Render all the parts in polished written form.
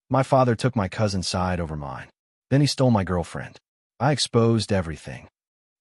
My father took my cousin's side over mine. Then he stole my girlfriend. I exposed everything.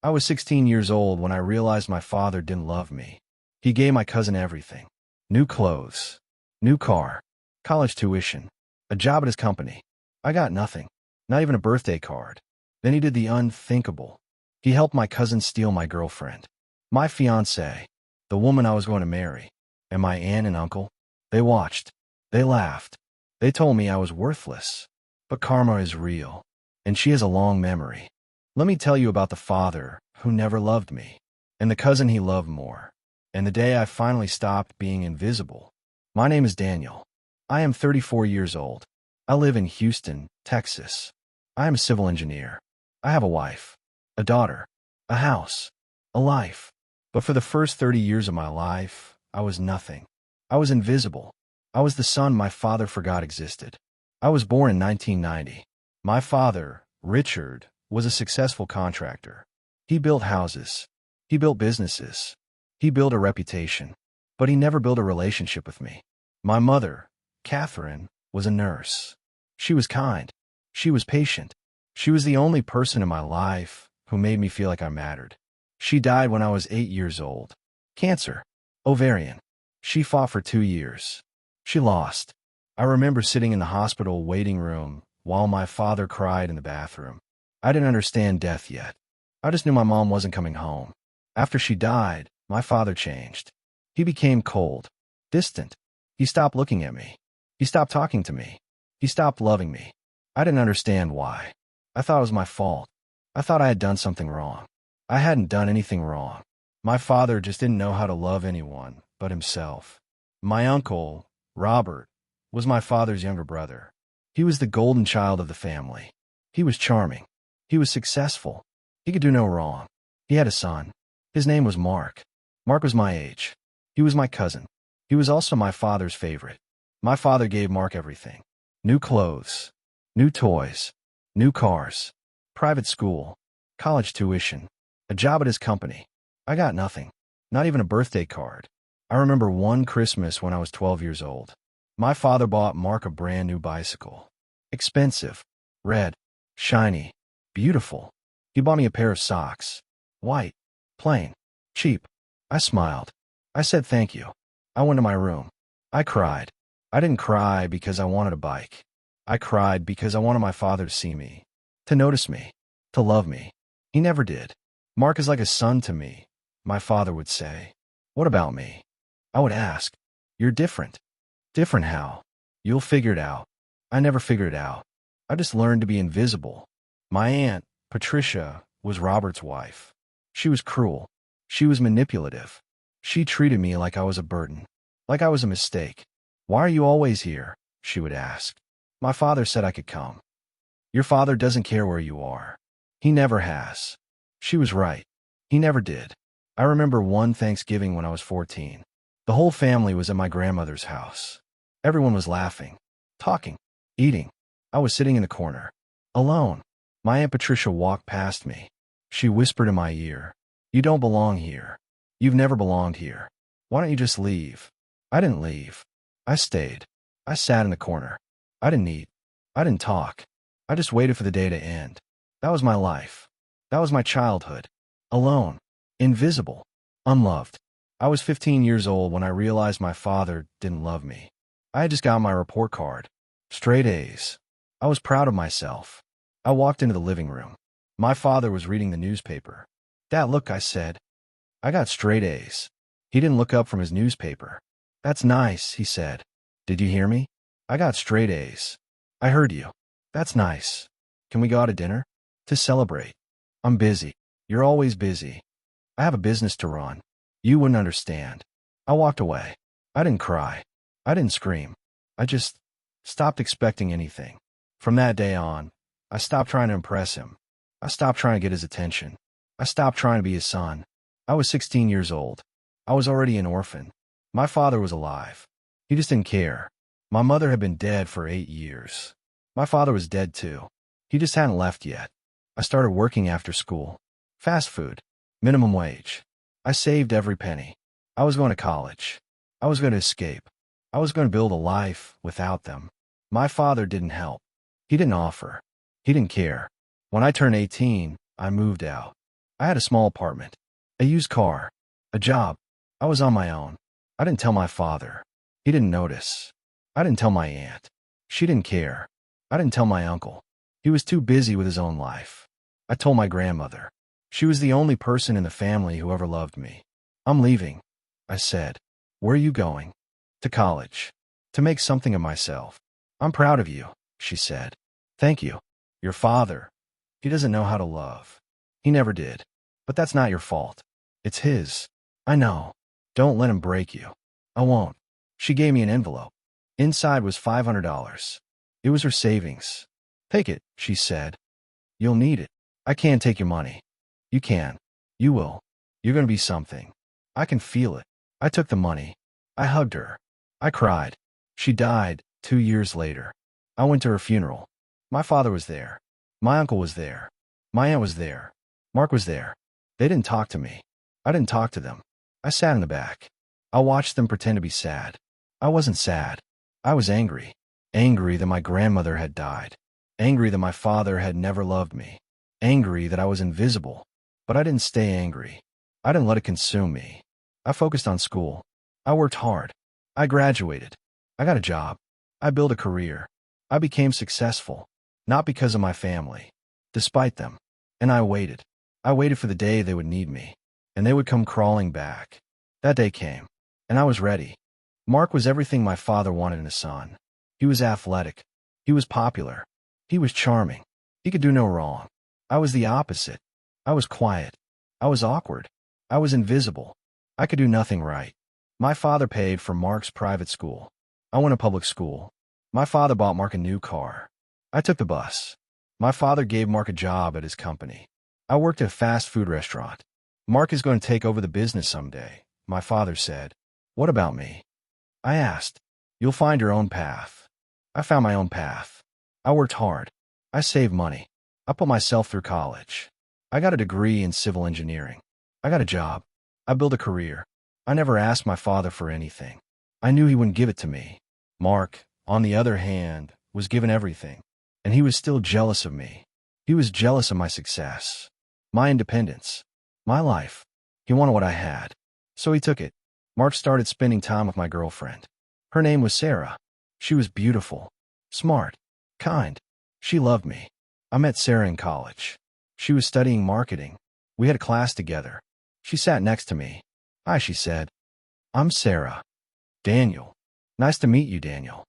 I was 16 years old when I realized my father didn't love me. He gave my cousin everything. New clothes, new car, college tuition, a job at his company. I got nothing, not even a birthday card. Then he did the unthinkable. He helped my cousin steal my girlfriend. My fiancée, the woman I was going to marry, and my aunt and uncle. They watched. They laughed. They told me I was worthless. But karma is real, and she has a long memory. Let me tell you about the father who never loved me, and the cousin he loved more, and the day I finally stopped being invisible. My name is Daniel. I am 34 years old. I live in Houston, Texas. I am a civil engineer. I have a wife, a daughter, a house, a life. But for the first 30 years of my life, I was nothing. I was invisible. I was the son my father forgot existed. I was born in 1990. My father, Richard, was a successful contractor. He built houses. He built businesses. He built a reputation. But he never built a relationship with me. My mother, Catherine, was a nurse. She was kind. She was patient. She was the only person in my life who made me feel like I mattered. She died when I was 8 years old. Cancer. Ovarian. She fought for 2 years. She lost. I remember sitting in the hospital waiting room while my father cried in the bathroom. I didn't understand death yet. I just knew my mom wasn't coming home. After she died, my father changed. He became cold, distant. He stopped looking at me. He stopped talking to me. He stopped loving me. I didn't understand why. I thought it was my fault. I thought I had done something wrong. I hadn't done anything wrong. My father just didn't know how to love anyone but himself. My uncle, Robert, was my father's younger brother. He was the golden child of the family. He was charming. He was successful. He could do no wrong. He had a son. His name was Mark. Mark was my age. He was my cousin. He was also my father's favorite. My father gave Mark everything. New clothes, new toys, new cars, private school, college tuition, a job at his company. I got nothing, not even a birthday card. I remember one Christmas when I was 12 years old. My father bought Mark a brand new bicycle. Expensive, red, shiny, beautiful. He bought me a pair of socks. White, plain, cheap. I smiled. I said thank you. I went to my room. I cried. I didn't cry because I wanted a bike. I cried because I wanted my father to see me, to notice me, to love me. He never did. Mark is like a son to me, my father would say. What about me? I would ask. You're different. Different how? You'll figure it out. I never figured it out. I just learned to be invisible. My aunt, Patricia, was Robert's wife. She was cruel. She was manipulative. She treated me like I was a burden, like I was a mistake. Why are you always here? She would ask. My father said I could come. Your father doesn't care where you are. He never has. She was right. He never did. I remember one Thanksgiving when I was 14. The whole family was at my grandmother's house. Everyone was laughing, talking, eating. I was sitting in the corner, alone. My Aunt Patricia walked past me. She whispered in my ear, "You don't belong here. You've never belonged here. Why don't you just leave?" I didn't leave. I stayed. I sat in the corner. I didn't eat. I didn't talk. I just waited for the day to end. That was my life. That was my childhood. Alone. Invisible. Unloved. I was 15 years old when I realized my father didn't love me. I had just got my report card. Straight A's. I was proud of myself. I walked into the living room. My father was reading the newspaper. "Dad, look," I said. "I got straight A's." He didn't look up from his newspaper. "That's nice," he said. "Did you hear me? I got straight A's." "I heard you." "That's nice. Can we go out to dinner?" "To celebrate." "I'm busy." "You're always busy." "I have a business to run." "You wouldn't understand." I walked away. I didn't cry. I didn't scream. I just stopped expecting anything. From that day on, I stopped trying to impress him. I stopped trying to get his attention. I stopped trying to be his son. I was 16 years old. I was already an orphan. My father was alive. He just didn't care. My mother had been dead for 8 years. My father was dead too. He just hadn't left yet. I started working after school. Fast food. Minimum wage. I saved every penny. I was going to college. I was going to escape. I was going to build a life without them. My father didn't help. He didn't offer. He didn't care. When I turned 18, I moved out. I had a small apartment, a used car, a job. I was on my own. I didn't tell my father. He didn't notice. I didn't tell my aunt. She didn't care. I didn't tell my uncle. He was too busy with his own life. I told my grandmother. She was the only person in the family who ever loved me. I'm leaving, I said. Where are you going? To college. To make something of myself. I'm proud of you, she said. Thank you. Your father. He doesn't know how to love. He never did. But that's not your fault. It's his. I know. Don't let him break you. I won't. She gave me an envelope. Inside was $500. It was her savings. Take it, she said. You'll need it. I can't take your money. You can. You will. You're going to be something. I can feel it. I took the money. I hugged her. I cried. She died 2 years later. I went to her funeral. My father was there. My uncle was there. My aunt was there. Mark was there. They didn't talk to me. I didn't talk to them. I sat in the back. I watched them pretend to be sad. I wasn't sad. I was angry. Angry that my grandmother had died. Angry that my father had never loved me. Angry that I was invisible. But I didn't stay angry. I didn't let it consume me. I focused on school. I worked hard. I graduated. I got a job. I built a career. I became successful. Not because of my family. Despite them. And I waited. I waited for the day they would need me. And they would come crawling back. That day came. And I was ready. Mark was everything my father wanted in a son. He was athletic. He was popular. He was charming. He could do no wrong. I was the opposite. I was quiet. I was awkward. I was invisible. I could do nothing right. My father paid for Mark's private school. I went to public school. My father bought Mark a new car. I took the bus. My father gave Mark a job at his company. I worked at a fast food restaurant. Mark is going to take over the business someday, my father said. What about me? I asked. You'll find your own path. I found my own path. I worked hard. I saved money. I put myself through college. I got a degree in civil engineering. I got a job. I built a career. I never asked my father for anything. I knew he wouldn't give it to me. Mark, on the other hand, was given everything. And he was still jealous of me. He was jealous of my success, my independence, my life. He wanted what I had. So he took it. Mark started spending time with my girlfriend. Her name was Sarah. She was beautiful, smart, kind. She loved me. I met Sarah in college. She was studying marketing. We had a class together. She sat next to me. Hi, she said. I'm Sarah. Daniel. Nice to meet you, Daniel.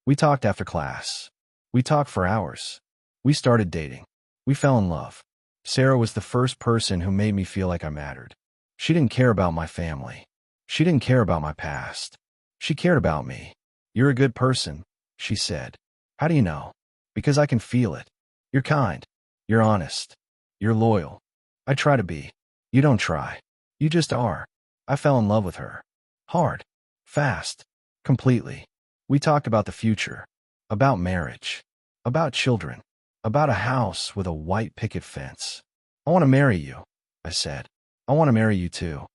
We talked after class. We talked for hours. We started dating. We fell in love. Sarah was the first person who made me feel like I mattered. She didn't care about my family. She didn't care about my past. She cared about me. You're a good person, she said. How do you know? Because I can feel it. You're kind. You're honest. You're loyal. I try to be. You don't try. You just are. I fell in love with her. Hard. Fast. Completely. We talked about the future. About marriage. About children. About a house with a white picket fence. I want to marry you, I said. I want to marry you too.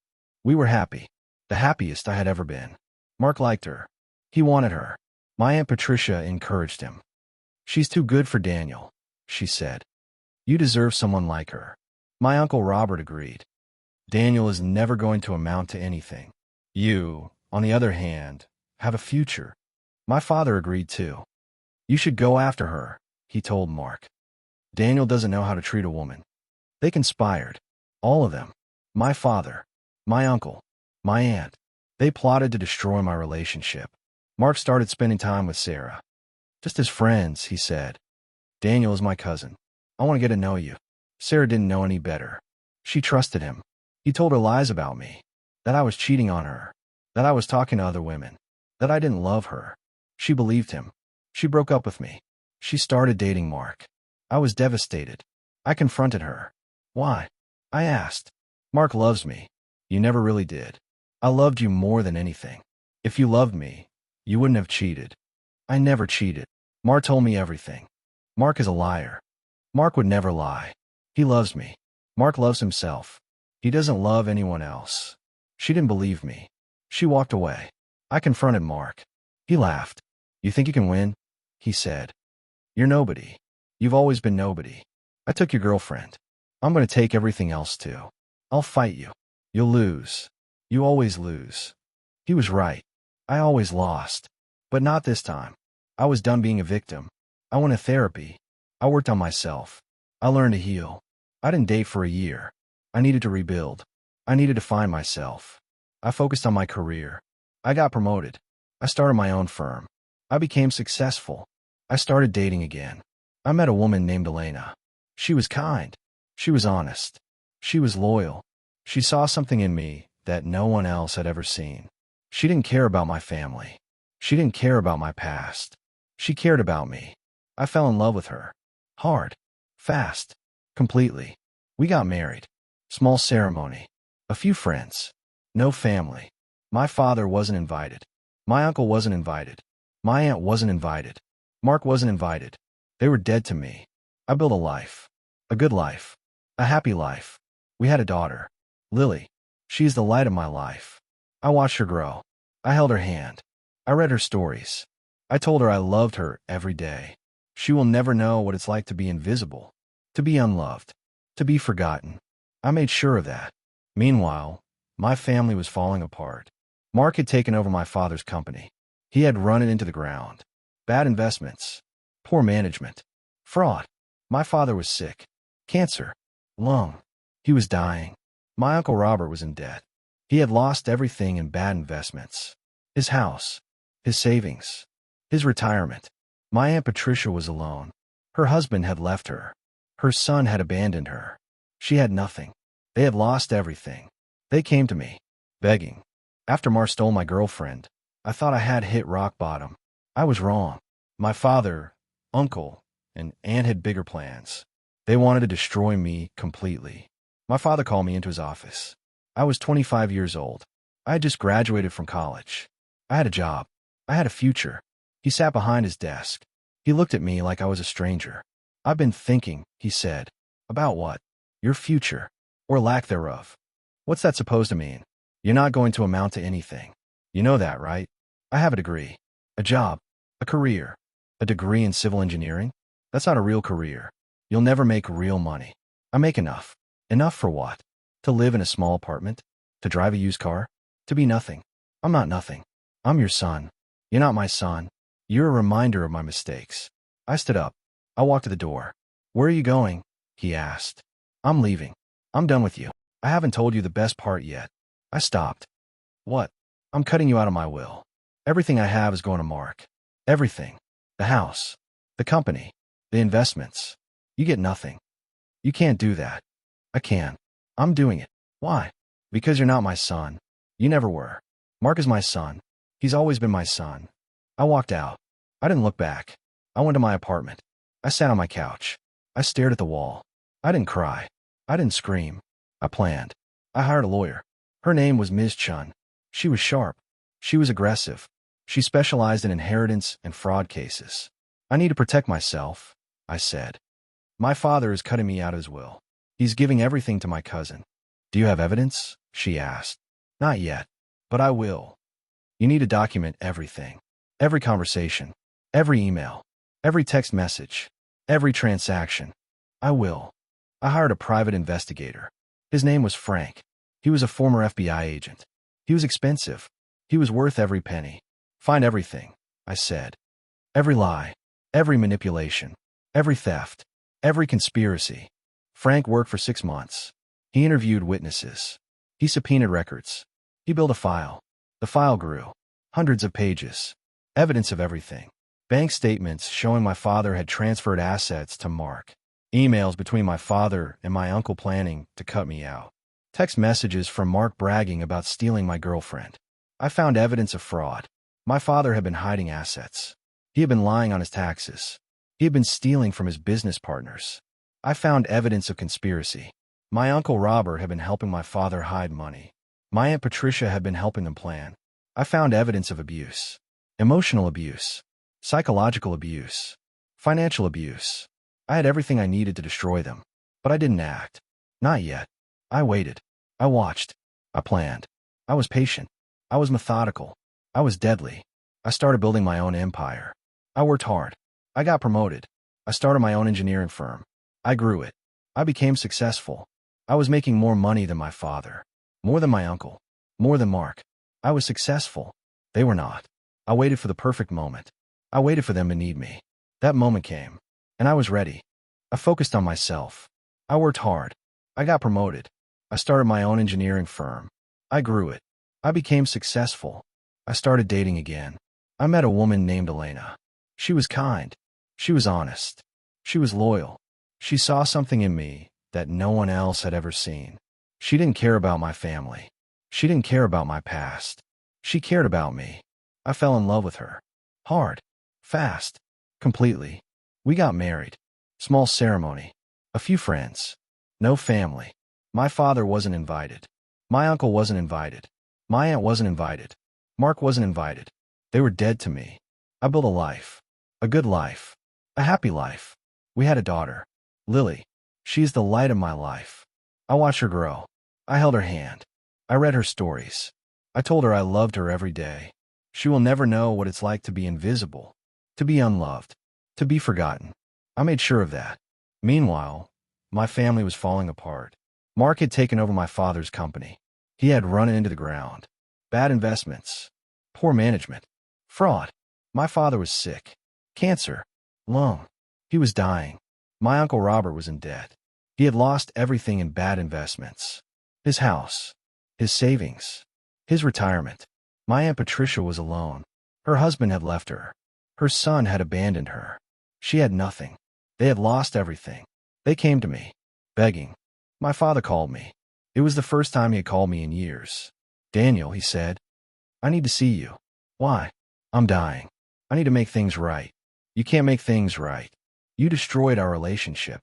We were happy. The happiest I had ever been. Mark liked her. He wanted her. My Aunt Patricia encouraged him. She's too good for Daniel, she said. You deserve someone like her. My Uncle Robert agreed. Daniel is never going to amount to anything. You, on the other hand, have a future. My father agreed too. You should go after her, he told Mark. Daniel doesn't know how to treat a woman. They conspired. All of them. My father. My uncle. My aunt. They plotted to destroy my relationship. Mark started spending time with Sarah. Just as friends, he said. Daniel is my cousin. I want to get to know you. Sarah didn't know any better. She trusted him. He told her lies about me. That I was cheating on her. That I was talking to other women. That I didn't love her. She believed him. She broke up with me. She started dating Mark. I was devastated. I confronted her. Why? I asked. Mark loves me. You never really did. I loved you more than anything. If you loved me, you wouldn't have cheated. I never cheated. Mark told me everything. Mark is a liar. Mark would never lie. He loves me. Mark loves himself. He doesn't love anyone else. She didn't believe me. She walked away. I confronted Mark. He laughed. You think you can win? he said. You're nobody. You've always been nobody. I took your girlfriend. I'm going to take everything else too. I'll fight you. You'll lose. You always lose. He was right. I always lost. But not this time. I was done being a victim. I went to therapy. I worked on myself. I learned to heal. I didn't date for a year. I needed to rebuild. I needed to find myself. I focused on my career. I got promoted. I started my own firm. I became successful. I started dating again. I met a woman named Elena. She was kind. She was honest. She was loyal. She saw something in me that no one else had ever seen. She didn't care about my family. She didn't care about my past. She cared about me. I fell in love with her. Hard. Fast. Completely. We got married. Small ceremony. A few friends. No family. My father wasn't invited. My uncle wasn't invited. My aunt wasn't invited. Mark wasn't invited. They were dead to me. I built a life. A good life. A happy life. We had a daughter. Lily. She's the light of my life. I watched her grow. I held her hand. I read her stories. I told her I loved her every day. She will never know what it's like to be invisible, to be unloved, to be forgotten. I made sure of that. Meanwhile, my family was falling apart. Mark had taken over my father's company. He had run it into the ground. Bad investments. Poor management. Fraud. My father was sick. Cancer. Lung. He was dying. My Uncle Robert was in debt. He had lost everything in bad investments. His house. His savings. His retirement. My Aunt Patricia was alone. Her husband had left her. Her son had abandoned her. She had nothing. They had lost everything. They came to me, begging. After Mar stole my girlfriend, I thought I had hit rock bottom. I was wrong. My father, uncle, and aunt had bigger plans. They wanted to destroy me completely. My father called me into his office. I was 25 years old. I had just graduated from college. I had a job. I had a future. He sat behind his desk. He looked at me like I was a stranger. I've been thinking, he said. About what? Your future. Or lack thereof. What's that supposed to mean? You're not going to amount to anything. You know that, right? I have a degree. A job. A career. A degree in civil engineering? That's not a real career. You'll never make real money. I make enough. Enough for what? To live in a small apartment? To drive a used car? To be nothing. I'm not nothing. I'm your son. You're not my son. You're a reminder of my mistakes. I stood up. I walked to the door. Where are you going? He asked. I'm leaving. I'm done with you. I haven't told you the best part yet. I stopped. What? I'm cutting you out of my will. Everything I have is going to Mark. Everything. The house. The company. The investments. You get nothing. You can't do that. I can. I'm doing it. Why? Because you're not my son. You never were. Mark is my son. He's always been my son. I walked out. I didn't look back. I went to my apartment. I sat on my couch. I stared at the wall. I didn't cry. I didn't scream. I planned. I hired a lawyer. Her name was Ms. Chun. She was sharp. She was aggressive. She specialized in inheritance and fraud cases. I need to protect myself, I said. My father is cutting me out of his will. He's giving everything to my cousin. Do you have evidence? She asked. Not yet, but I will. You need to document everything. Every conversation. Every email. Every text message. Every transaction. I will. I hired a private investigator. His name was Frank. He was a former FBI agent. He was expensive. He was worth every penny. Find everything, I said. Every lie. Every manipulation. Every theft. Every conspiracy. Frank worked for 6 months. He interviewed witnesses. He subpoenaed records. He built a file. The file grew. Hundreds of pages. Evidence of everything. Bank statements showing my father had transferred assets to Mark. Emails between my father and my uncle planning to cut me out. Text messages from Mark bragging about stealing my girlfriend. I found evidence of fraud. My father had been hiding assets. He had been lying on his taxes. He had been stealing from his business partners. I found evidence of conspiracy. My Uncle Robert had been helping my father hide money. My Aunt Patricia had been helping them plan. I found evidence of abuse. Emotional abuse. Psychological abuse. Financial abuse. I had everything I needed to destroy them. But I didn't act. Not yet. I waited. I watched. I planned. I was patient. I was methodical. I was deadly. I started building my own empire. I worked hard. I got promoted. I started my own engineering firm. I grew it. I became successful. I was making more money than my father, more than my uncle, more than Mark. I was successful. They were not. I waited for the perfect moment. I waited for them to need me. That moment came, and I was ready. I focused on myself. I worked hard. I got promoted. I started my own engineering firm. I grew it. I became successful. I started dating again. I met a woman named Elena. She was kind. She was honest. She was loyal. She saw something in me that no one else had ever seen. She didn't care about my family. She didn't care about my past. She cared about me. I fell in love with her. Hard. Fast. Completely. We got married. Small ceremony. A few friends. No family. My father wasn't invited. My uncle wasn't invited. My aunt wasn't invited. Mark wasn't invited. They were dead to me. I built a life. A good life. A happy life. We had a daughter. Lily. She is the light of my life. I watched her grow. I held her hand. I read her stories. I told her I loved her every day. She will never know what it's like to be invisible, to be unloved, to be forgotten. I made sure of that. Meanwhile, my family was falling apart. Mark had taken over my father's company. He had run it into the ground. Bad investments. Poor management. Fraud. My father was sick. Cancer. Lung. He was dying. My Uncle Robert was in debt. He had lost everything in bad investments. His house. His savings. His retirement. My Aunt Patricia was alone. Her husband had left her. Her son had abandoned her. She had nothing. They had lost everything. They came to me, begging. My father called me. It was the first time he had called me in years. Daniel, he said, I need to see you. Why? I'm dying. I need to make things right. You can't make things right. You destroyed our relationship.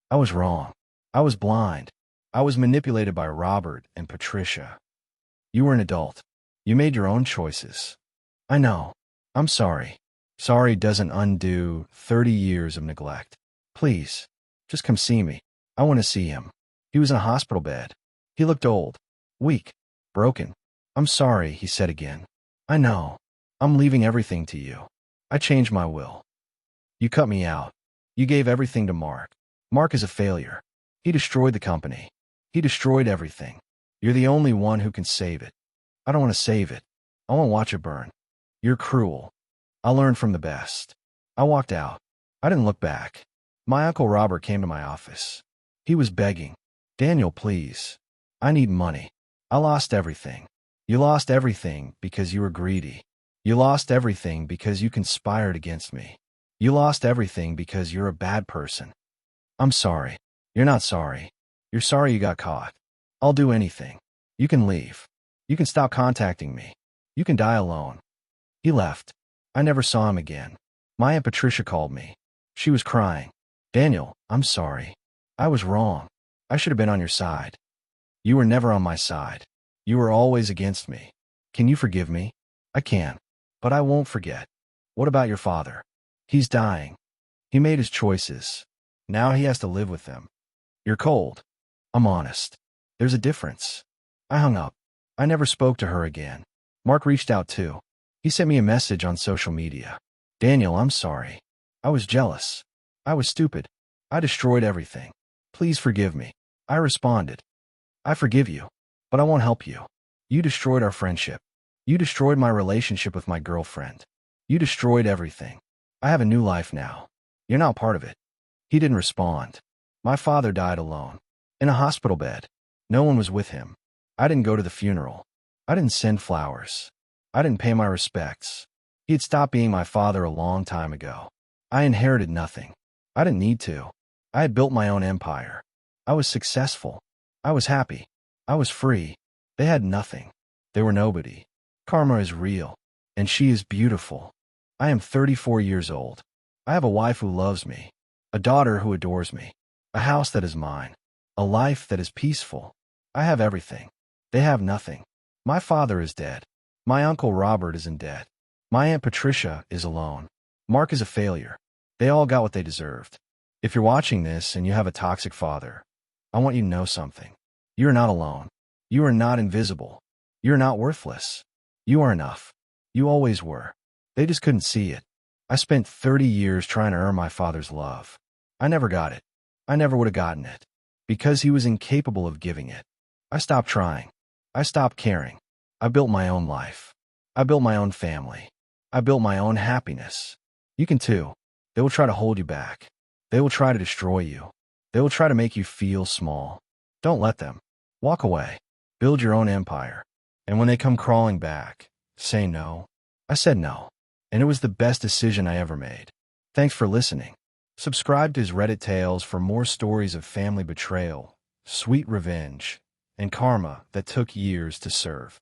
I was wrong. I was blind. I was manipulated by Robert and Patricia. You were an adult. You made your own choices. I know. I'm sorry. Sorry doesn't undo 30 years of neglect. Please, just come see me. I want to see him. He was in a hospital bed. He looked old, weak, broken. I'm sorry, he said again. I know. I'm leaving everything to you. I changed my will. You cut me out. You gave everything to Mark. Mark is a failure. He destroyed the company. He destroyed everything. You're the only one who can save it. I don't want to save it. I want to watch it burn. You're cruel. I learned from the best. I walked out. I didn't look back. My Uncle Robert came to my office. He was begging. Daniel, please. I need money. I lost everything. You lost everything because you were greedy. You lost everything because you conspired against me. You lost everything because you're a bad person. I'm sorry. You're not sorry. You're sorry you got caught. I'll do anything. You can leave. You can stop contacting me. You can die alone. He left. I never saw him again. My Aunt Patricia called me. She was crying. Daniel, I'm sorry. I was wrong. I should have been on your side. You were never on my side. You were always against me. Can you forgive me? I can. But I won't forget. What about your father? He's dying. He made his choices. Now he has to live with them. You're cold. I'm honest. There's a difference. I hung up. I never spoke to her again. Mark reached out too. He sent me a message on social media. Daniel, I'm sorry. I was jealous. I was stupid. I destroyed everything. Please forgive me. I responded. I forgive you, but I won't help you. You destroyed our friendship. You destroyed my relationship with my girlfriend. You destroyed everything. I have a new life now. You're not part of it. He didn't respond. My father died alone. In a hospital bed. No one was with him. I didn't go to the funeral. I didn't send flowers. I didn't pay my respects. He had stopped being my father a long time ago. I inherited nothing. I didn't need to. I had built my own empire. I was successful. I was happy. I was free. They had nothing. They were nobody. Karma is real, and she is beautiful. I am 34 years old. I have a wife who loves me, a daughter who adores me, a house that is mine, a life that is peaceful. I have everything. They have nothing. My father is dead. My Uncle Robert is in debt. My Aunt Patricia is alone. Mark is a failure. They all got what they deserved. If you're watching this and you have a toxic father, I want you to know something. You are not alone. You are not invisible. You are not worthless. You are enough. You always were. They just couldn't see it. I spent 30 years trying to earn my father's love. I never got it. I never would have gotten it. Because he was incapable of giving it. I stopped trying. I stopped caring. I built my own life. I built my own family. I built my own happiness. You can too. They will try to hold you back. They will try to destroy you. They will try to make you feel small. Don't let them. Walk away. Build your own empire. And when they come crawling back, say no. I said no. And it was the best decision I ever made. Thanks for listening. Subscribe to his Reddit Tales for more stories of family betrayal, sweet revenge, and karma that took years to serve.